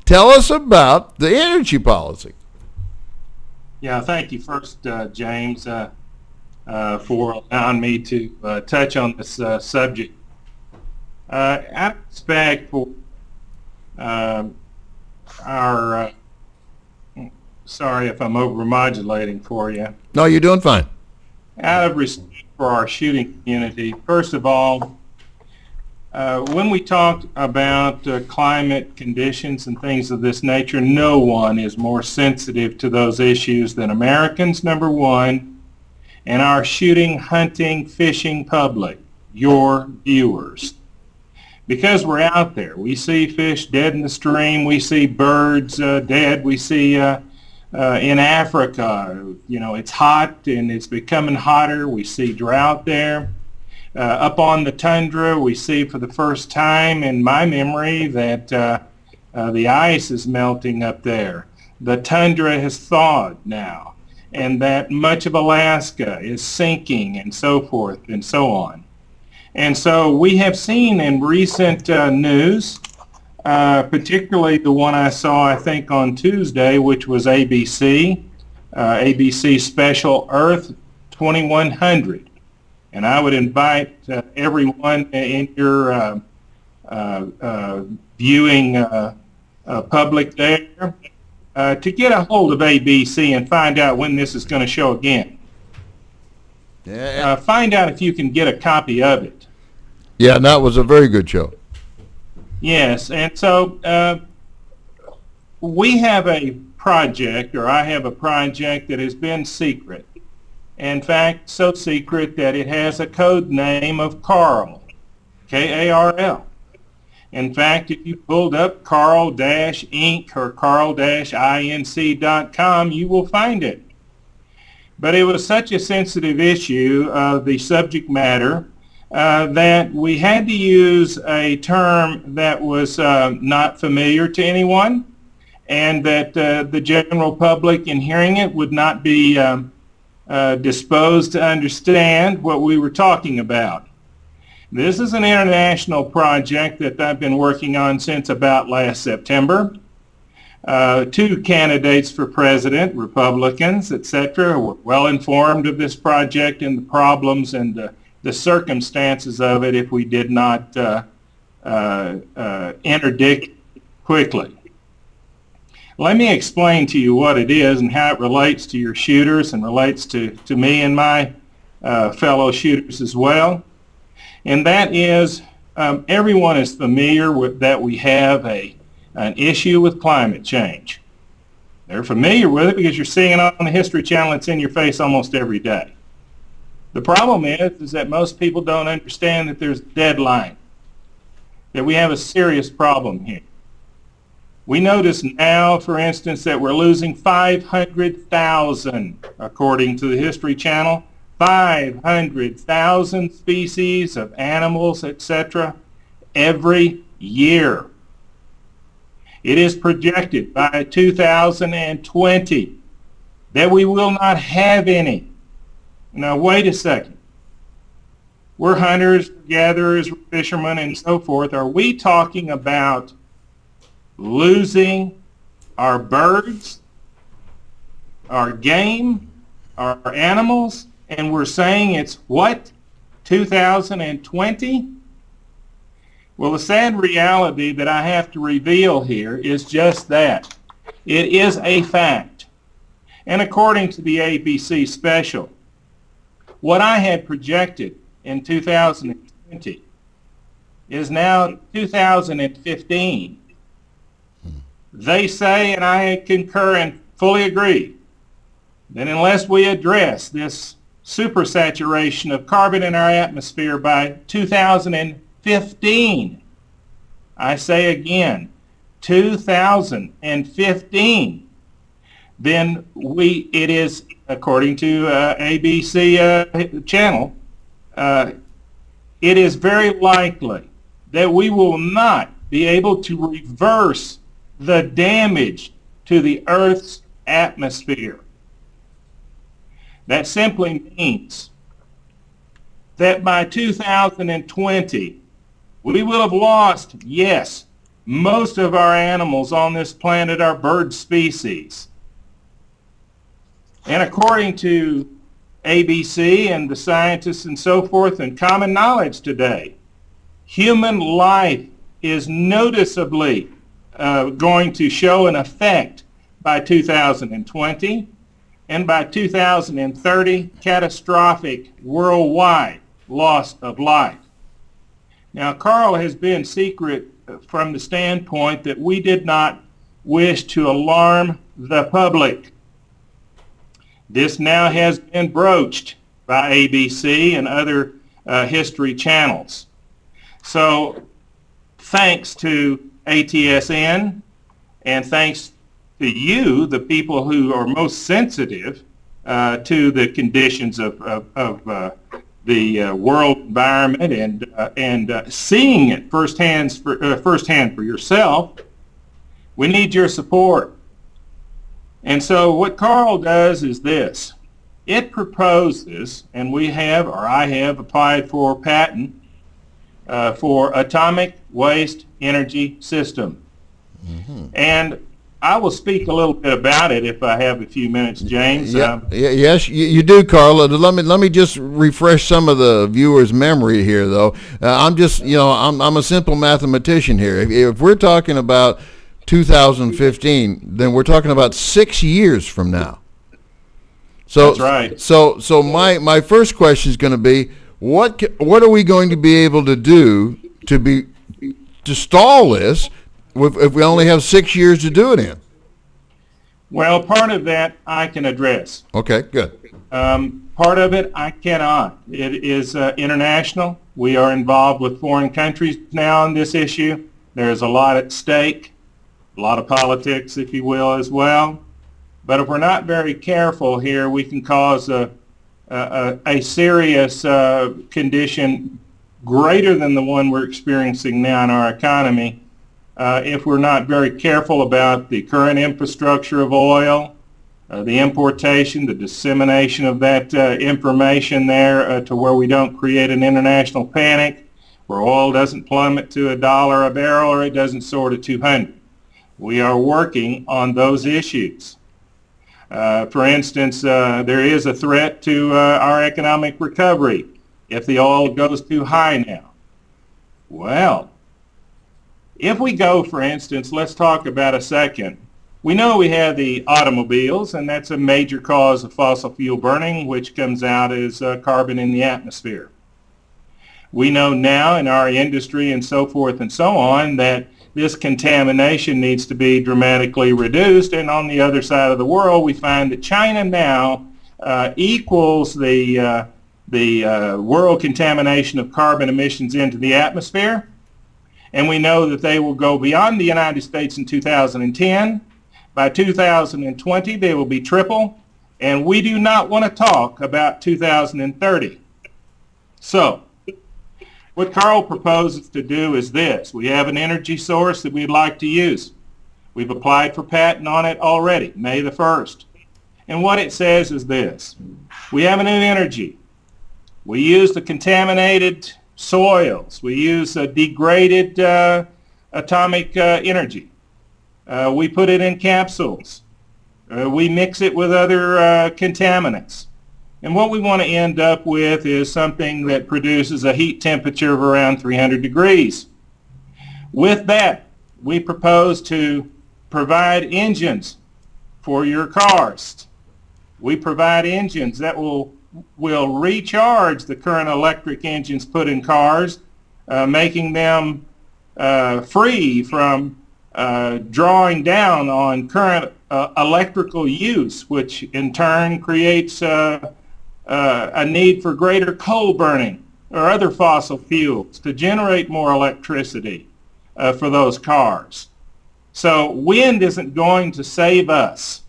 tell us about the energy policy. Yeah, thank you first, James, for allowing me to touch on this subject. Out of respect for our, sorry if I'm over-modulating for you. No, you're doing fine. Out of respect for our shooting community, first of all, when we talk about climate conditions and things of this nature, no one is more sensitive to those issues than Americans, number one, and our shooting, hunting, fishing public, your viewers. Because we're out there, we see fish dead in the stream, we see birds dead, we see in Africa, you know, it's hot and it's becoming hotter, we see drought there. Up on the tundra, we see for the first time in my memory that the ice is melting up there. The tundra has thawed now, and that much of Alaska is sinking and so forth and so on. And so we have seen in recent news, particularly the one I saw, I think, on Tuesday, which was ABC Special Earth 2100. And I would invite everyone in your viewing public there to get a hold of ABC and find out when this is going to show again. Yeah. Find out if you can get a copy of it. Yeah, and that was a very good show. Yes, and so we have a project, or I have a project that has been secret. In fact, so secret that it has a code name of Carl, K-A-R-L. In fact, if you pulled up Carl-Inc. or Carl-Inc.com, you will find it. But it was such a sensitive issue of the subject matter that we had to use a term that was not familiar to anyone, and that the general public in hearing it would not be disposed to understand what we were talking about. This is an international project that I've been working on since about last September. Two candidates for president, Republicans, etc., were well informed of this project and the problems and the circumstances of it if we did not interdict quickly. Let me explain to you what it is and how it relates to your shooters and relates to me and my fellow shooters as well. And that is, everyone is familiar with that we have an issue with climate change. They're familiar with it because you're seeing it on the History Channel. It's in your face almost every day. The problem is that most people don't understand that there's a deadline, that we have a serious problem here. We notice now, for instance, that we're losing 500,000, according to the History Channel, 500,000 species of animals, etc., every year. It is projected by 2020 that we will not have any. Now, wait a second. We're hunters, gatherers, fishermen, and so forth. Are we talking about losing our birds, our game, our animals, and we're saying it's what, 2020? Well, the sad reality that I have to reveal here is just that. It is a fact. And according to the ABC special, what I had projected in 2020 is now 2015. They say, and I concur and fully agree, that unless we address this supersaturation of carbon in our atmosphere by 2015, I say again, 2015, then it is, according to ABC channel, it is very likely that we will not be able to reverse the damage to the Earth's atmosphere. That simply means that by 2020, we will have lost, yes, Most of our animals on this planet are bird species. And according to ABC and the scientists and so forth and common knowledge today, human life is noticeably going to show an effect by 2020, and by 2030, catastrophic worldwide loss of life. Now, Carl has been secret from the standpoint that we did not wish to alarm the public. This now has been broached by ABC and other history channels. So, thanks to ATSN and thanks to you, the people who are most sensitive to the conditions of the world environment and seeing it firsthand for yourself, we need your support. And so what Carl does is this. It proposes, and we have, or I have, applied for patent for atomic waste energy system. Mm-hmm. And I will speak a little bit about it if I have a few minutes, James. Yes, you do, Carl. Let me just refresh some of the viewers' memory here, though. I'm just, I'm a simple mathematician here. If we're talking about 2015, then we're talking about 6 years from now. So that's right. So my first question is going to be, what are we going to be able to do to stall this if we only have 6 years to do it in? Well, part of that I can address. Okay, good. Part of it I cannot. It is international. We are involved with foreign countries now on this issue. There's a lot at stake, a lot of politics, if you will, as well. But if we're not very careful here, we can cause a serious condition greater than the one we're experiencing now in our economy if we're not very careful about the current infrastructure of oil, the importation, the dissemination of that information there to where we don't create an international panic, where oil doesn't plummet to $1 a barrel or it doesn't soar to 200. We are working on those issues. For instance, there is a threat to our economic recovery if the oil goes too high now. Well, if we go, for instance, let's talk about a second. We know we have the automobiles, and that's a major cause of fossil fuel burning, which comes out as carbon in the atmosphere. We know now in our industry and so forth and so on that this contamination needs to be dramatically reduced, and on the other side of the world we find that China now equals the world contamination of carbon emissions into the atmosphere, and we know that they will go beyond the United States in 2010. By 2020 they will be triple, and we do not want to talk about 2030. So what Carl proposes to do is this. We have an energy source that we'd like to use. We've applied for patent on it already, May the 1st. And what it says is this. We have a new energy. We use the contaminated soils. We use degraded atomic energy. We put it in capsules. We mix it with other contaminants. And what we want to end up with is something that produces a heat temperature of around 300 degrees. With that, we propose to provide engines for your cars. We provide engines that will recharge the current electric engines put in cars, making them free from drawing down on current electrical use, which in turn creates a need for greater coal burning or other fossil fuels to generate more electricity for those cars. So wind isn't going to save us.